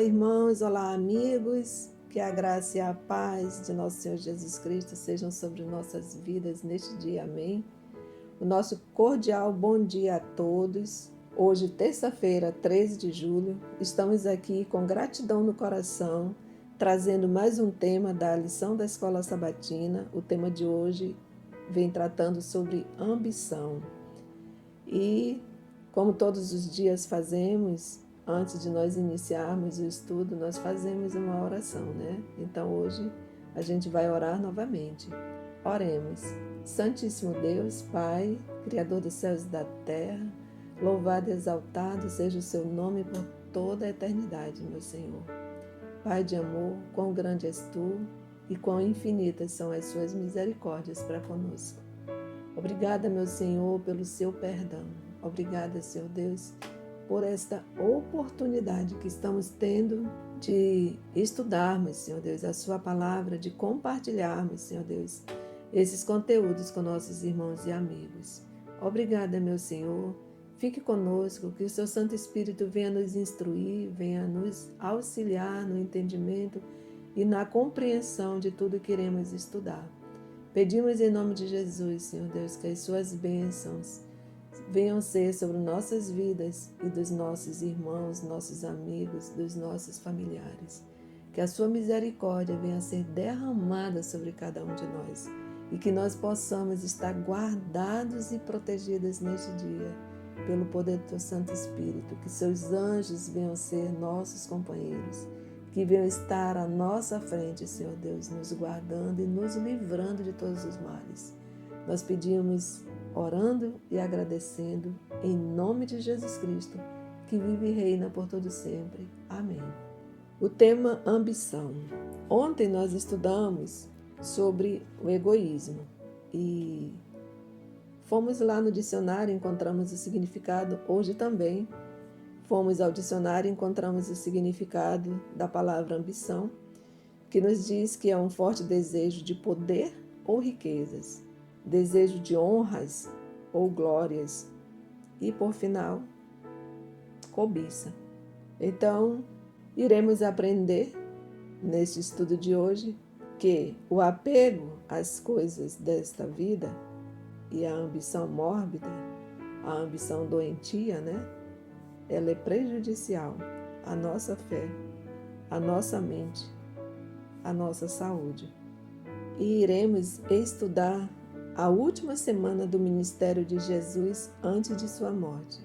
irmãos, olá, amigos. Que a graça e a paz de nosso Senhor Jesus Cristo sejam sobre nossas vidas neste dia, amém? O nosso cordial bom dia a todos. Hoje, terça-feira, 13 de julho, estamos aqui com gratidão no coração, trazendo mais um tema da lição da Escola Sabatina. O tema de hoje vem tratando sobre ambição. E, como todos os dias fazemos, antes de nós iniciarmos o estudo, nós fazemos uma oração, né? Então hoje a gente vai orar novamente. Oremos. Santíssimo Deus, Pai, Criador dos céus e da terra, louvado e exaltado seja o seu nome por toda a eternidade, meu Senhor. Pai de amor, quão grande és tu e quão infinitas são as suas misericórdias para conosco. Obrigada, meu Senhor, pelo seu perdão. Obrigada, Senhor Deus, por esta oportunidade que estamos tendo de estudarmos, Senhor Deus, a sua palavra, de compartilharmos, Senhor Deus, esses conteúdos com nossos irmãos e amigos. Obrigada, meu Senhor. Fique conosco, que o seu Santo Espírito venha nos instruir, venha nos auxiliar no entendimento e na compreensão de tudo que iremos estudar. Pedimos em nome de Jesus, Senhor Deus, que as suas bênçãos venham ser sobre nossas vidas e dos nossos irmãos, nossos amigos, dos nossos familiares. Que a sua misericórdia venha ser derramada sobre cada um de nós e que nós possamos estar guardados e protegidos neste dia pelo poder do teu Santo Espírito. Que seus anjos venham ser nossos companheiros, que venham estar à nossa frente, Senhor Deus, nos guardando e nos livrando de todos os males. Nós pedimos orando e agradecendo em nome de Jesus Cristo, que vive e reina por todo sempre. Amém. O tema ambição. Ontem nós estudamos sobre o egoísmo e fomos lá no dicionário, encontramos o significado. Hoje também fomos ao dicionário e encontramos o significado da palavra ambição, que nos diz que é um forte desejo de poder ou riquezas, desejo de honras ou glórias e, por final, cobiça. Então, iremos aprender neste estudo de hoje que o apego às coisas desta vida e a ambição mórbida, a ambição doentia, né? Ela é prejudicial à nossa fé, à nossa mente, à nossa saúde. E iremos estudar a última semana do ministério de Jesus antes de sua morte.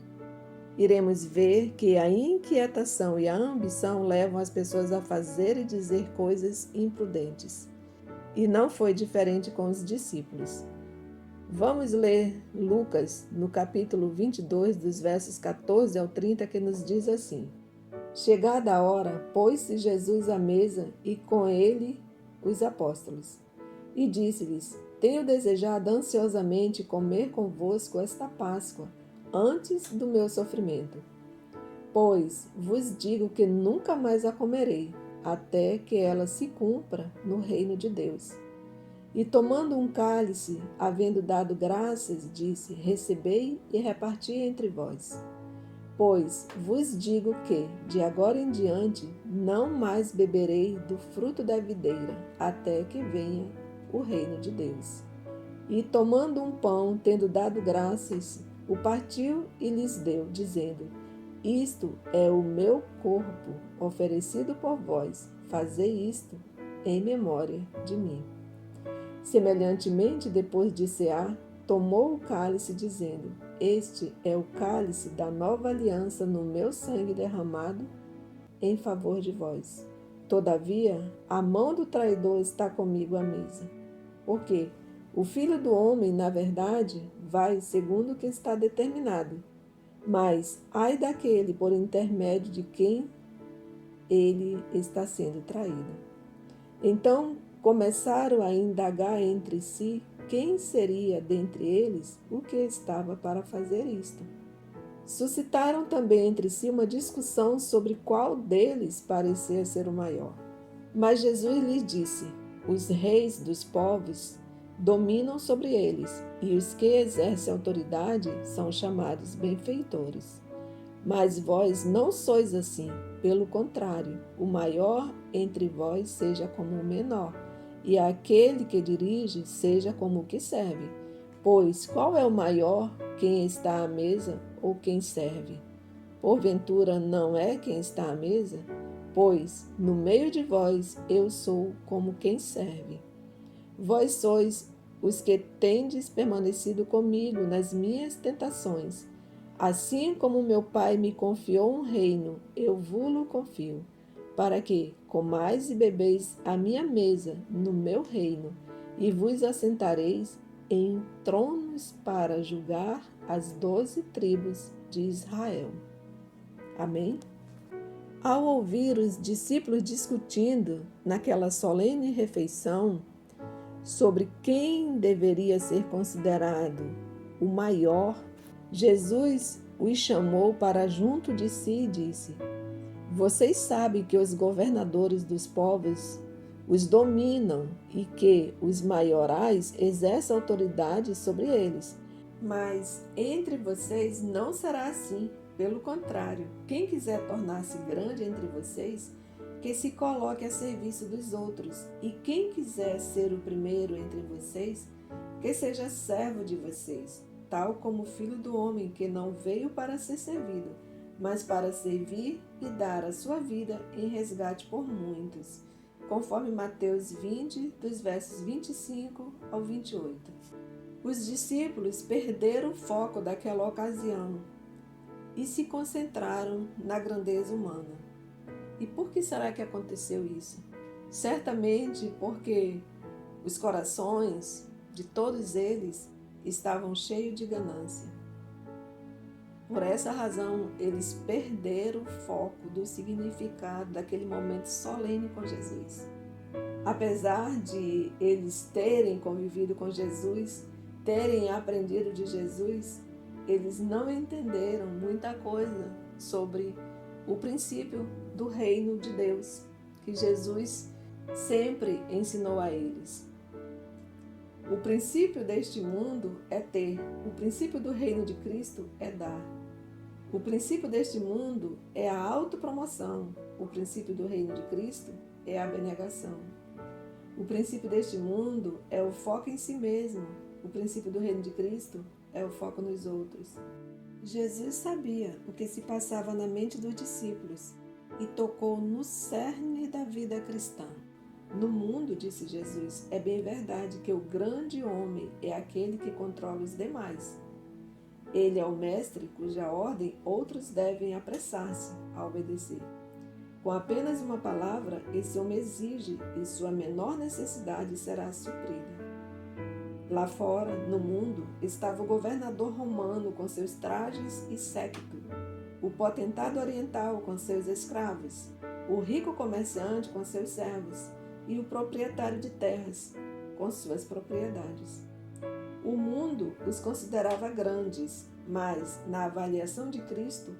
Iremos ver que a inquietação e a ambição levam as pessoas a fazer e dizer coisas imprudentes. E não foi diferente com os discípulos. Vamos ler Lucas, no capítulo 22, dos versos 14 ao 30, que nos diz assim: Chegada a hora, pôs-se Jesus à mesa e com ele os apóstolos. E disse-lhes: Tenho desejado ansiosamente comer convosco esta Páscoa, antes do meu sofrimento. Pois vos digo que nunca mais a comerei, até que ela se cumpra no reino de Deus. E tomando um cálice, havendo dado graças, disse: Recebei e reparti entre vós. Pois vos digo que, de agora em diante, não mais beberei do fruto da videira, até que venha o reino de Deus. E tomando um pão, tendo dado graças, o partiu e lhes deu, dizendo: Isto é o meu corpo, oferecido por vós. Fazei isto em memória de mim. Semelhantemente, depois de cear, tomou o cálice, dizendo: Este é o cálice da nova aliança no meu sangue derramado em favor de vós. Todavia, a mão do traidor está comigo à mesa. Porque o Filho do Homem, na verdade, vai segundo o que está determinado. Mas ai daquele por intermédio de quem ele está sendo traído. Então começaram a indagar entre si quem seria dentre eles o que estava para fazer isto. Suscitaram também entre si uma discussão sobre qual deles parecia ser o maior. Mas Jesus lhes disse: Os reis dos povos dominam sobre eles, e os que exercem autoridade são chamados benfeitores. Mas vós não sois assim, Pelo contrário, o maior entre vós seja como o menor, e aquele que dirige seja como o que serve. Pois qual é o maior, quem está à mesa ou quem serve? Porventura não é quem está à mesa? Pois no meio de vós eu sou como quem serve. Vós sois os que tendes permanecido comigo nas minhas tentações. Assim como meu Pai me confiou um reino, eu vos-lo confio, para que comais e bebeis à minha mesa no meu reino, e vos assentareis em tronos para julgar as 12 tribos de Israel. Amém? Ao ouvir os discípulos discutindo naquela solene refeição sobre quem deveria ser considerado o maior, Jesus os chamou para junto de si e disse: Vocês sabem que os governadores dos povos os dominam e que os maiorais exercem autoridade sobre eles. Mas entre vocês não será assim. Pelo contrário, quem quiser tornar-se grande entre vocês, que se coloque a serviço dos outros. E quem quiser ser o primeiro entre vocês, que seja servo de vocês, tal como o Filho do Homem, que não veio para ser servido, mas para servir e dar a sua vida em resgate por muitos. Conforme Mateus 20, dos versos 25 ao 28. Os discípulos perderam o foco daquela ocasião e se concentraram na grandeza humana. E por que será que aconteceu isso? Certamente porque os corações de todos eles estavam cheios de ganância. Por essa razão, eles perderam o foco do significado daquele momento solene com Jesus. Apesar de eles terem convivido com Jesus, terem aprendido de Jesus, eles não entenderam muita coisa sobre o princípio do reino de Deus, que Jesus sempre ensinou a eles. O princípio deste mundo é ter, o princípio do reino de Cristo é dar. O princípio deste mundo é a autopromoção, o princípio do reino de Cristo é a abnegação. O princípio deste mundo é o foco em si mesmo, o princípio do reino de Cristo é o foco nos outros. Jesus sabia o que se passava na mente dos discípulos e tocou no cerne da vida cristã. No mundo, disse Jesus, é bem verdade que o grande homem é aquele que controla os demais. Ele é o mestre cuja ordem outros devem apressar-se a obedecer. Com apenas uma palavra, esse homem exige e sua menor necessidade será suprida. Lá fora, no mundo, estava o governador romano com seus trajes e séquito, o potentado oriental com seus escravos, o rico comerciante com seus servos e o proprietário de terras com suas propriedades. O mundo os considerava grandes, mas, na avaliação de Cristo,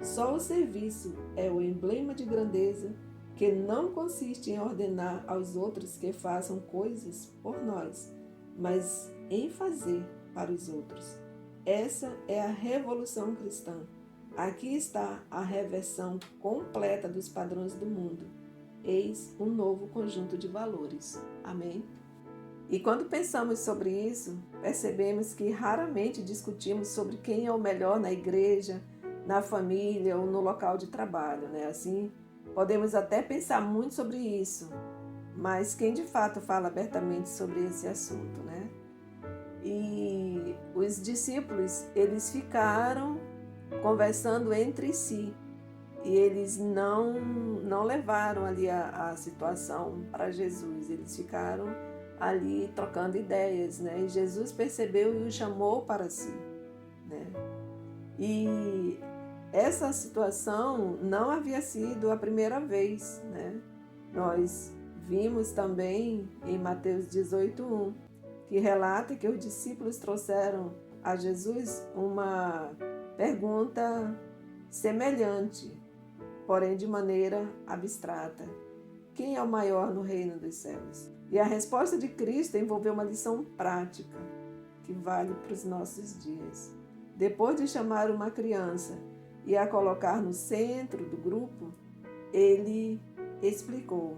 só o serviço é o emblema de grandeza que não consiste em ordenar aos outros que façam coisas por nós, mas em fazer para os outros. Essa é a revolução cristã. Aqui está a reversão completa dos padrões do mundo. Eis um novo conjunto de valores. Amém? E quando pensamos sobre isso, percebemos que raramente discutimos sobre quem é o melhor na igreja, na família ou no local de trabalho, né? Assim, podemos até pensar muito sobre isso, mas quem de fato fala abertamente sobre esse assunto, né? E os discípulos, eles ficaram conversando entre si e eles não levaram ali a situação para Jesus, eles ficaram ali trocando ideias, né? E Jesus percebeu e o chamou para si, né? E essa situação não havia sido a primeira vez, né? Nós vimos também em Mateus 18:1, que relata que os discípulos trouxeram a Jesus uma pergunta semelhante, porém de maneira abstrata. Quem é o maior no reino dos céus? E a resposta de Cristo envolveu uma lição prática que vale para os nossos dias. Depois de chamar uma criança e a colocar no centro do grupo, ele explicou,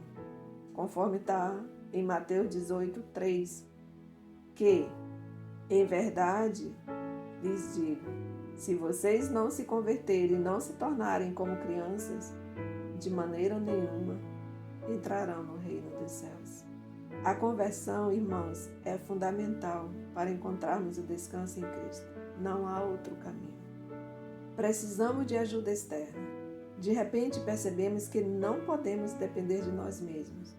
conforme está em Mateus 18:3, que, em verdade, lhes digo, se vocês não se converterem e não se tornarem como crianças, de maneira nenhuma entrarão no reino dos céus. A conversão, irmãos, é fundamental para encontrarmos o descanso em Cristo. Não há outro caminho. Precisamos de ajuda externa. De repente percebemos que não podemos depender de nós mesmos,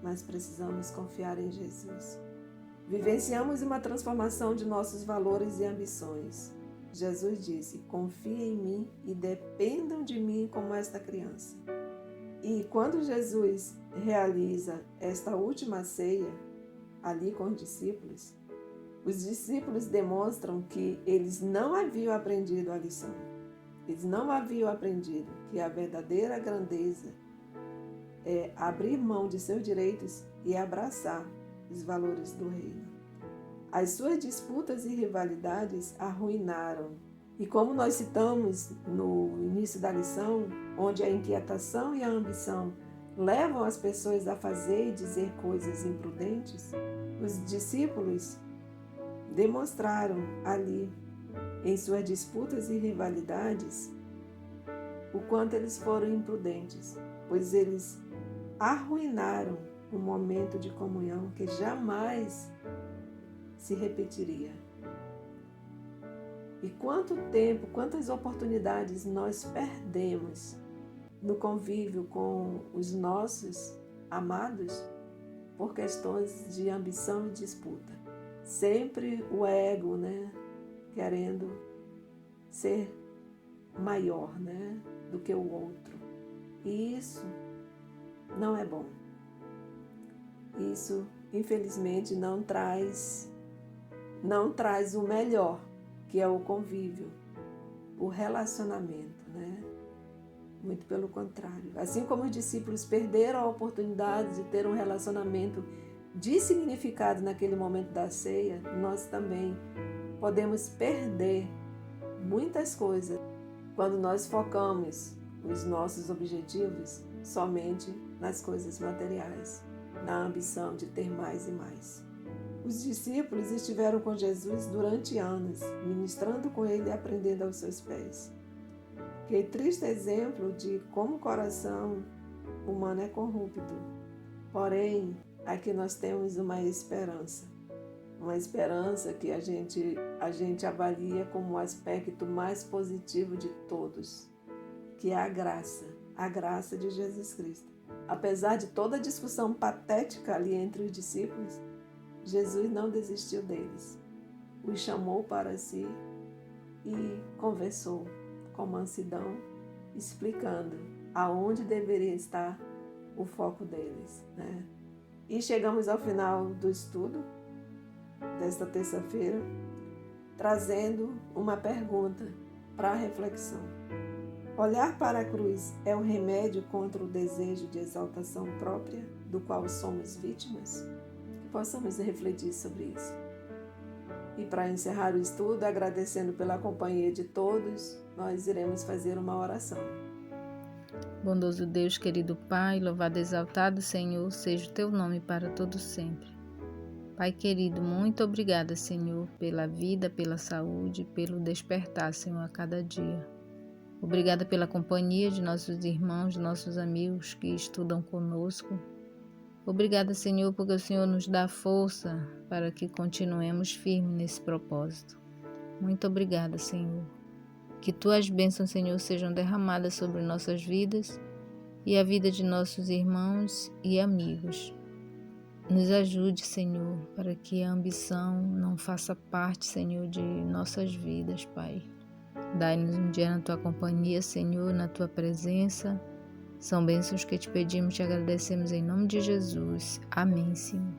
mas precisamos confiar em Jesus. Vivenciamos uma transformação de nossos valores e ambições. Jesus disse, confiem em mim e dependam de mim como esta criança. E quando Jesus realiza esta última ceia, ali com os discípulos demonstram que eles não haviam aprendido a lição. Eles não haviam aprendido que a verdadeira grandeza é abrir mão de seus direitos e abraçar os valores do reino. As suas disputas e rivalidades arruinaram. E como nós citamos no início da lição, onde a inquietação e a ambição levam as pessoas a fazer e dizer coisas imprudentes, os discípulos demonstraram ali, em suas disputas e rivalidades, o quanto eles foram imprudentes, pois eles arruinaram um momento de comunhão que jamais se repetiria. E quanto tempo, quantas oportunidades nós perdemos no convívio com os nossos amados por questões de ambição e disputa. Sempre o ego, querendo ser maior, do que o outro. E isso não é bom. Isso, infelizmente, não traz o melhor, que é o convívio, o relacionamento, Muito pelo contrário. Assim como os discípulos perderam a oportunidade de ter um relacionamento de significado naquele momento da ceia, nós também podemos perder muitas coisas quando nós focamos os nossos objetivos somente nas coisas materiais, na ambição de ter mais e mais. Os discípulos estiveram com Jesus durante anos, ministrando com ele e aprendendo aos seus pés. Que triste exemplo de como o coração humano é corrupto. Porém, aqui nós temos uma esperança que a gente avalia como o aspecto mais positivo de todos, que é a graça de Jesus Cristo. Apesar de toda a discussão patética ali entre os discípulos, Jesus não desistiu deles, os chamou para si e conversou com mansidão, explicando aonde deveria estar o foco deles. E chegamos ao final do estudo desta terça-feira, trazendo uma pergunta para a reflexão. Olhar para a cruz é um remédio contra o desejo de exaltação própria, do qual somos vítimas? Que possamos refletir sobre isso. E para encerrar o estudo, agradecendo pela companhia de todos, nós iremos fazer uma oração. Bondoso Deus, querido Pai, louvado e exaltado Senhor, seja o Teu nome para todo sempre. Pai querido, muito obrigada, Senhor, pela vida, pela saúde, pelo despertar, Senhor, a cada dia. Obrigada pela companhia de nossos irmãos, nossos amigos que estudam conosco. Obrigada, Senhor, porque o Senhor nos dá força para que continuemos firmes nesse propósito. Muito obrigada, Senhor. Que Tuas bênçãos, Senhor, sejam derramadas sobre nossas vidas e a vida de nossos irmãos e amigos. Nos ajude, Senhor, para que a ambição não faça parte, Senhor, de nossas vidas, Pai. Dai-nos um dia na Tua companhia, Senhor, na Tua presença. São bênçãos que te pedimos e te agradecemos em nome de Jesus. Amém, Senhor.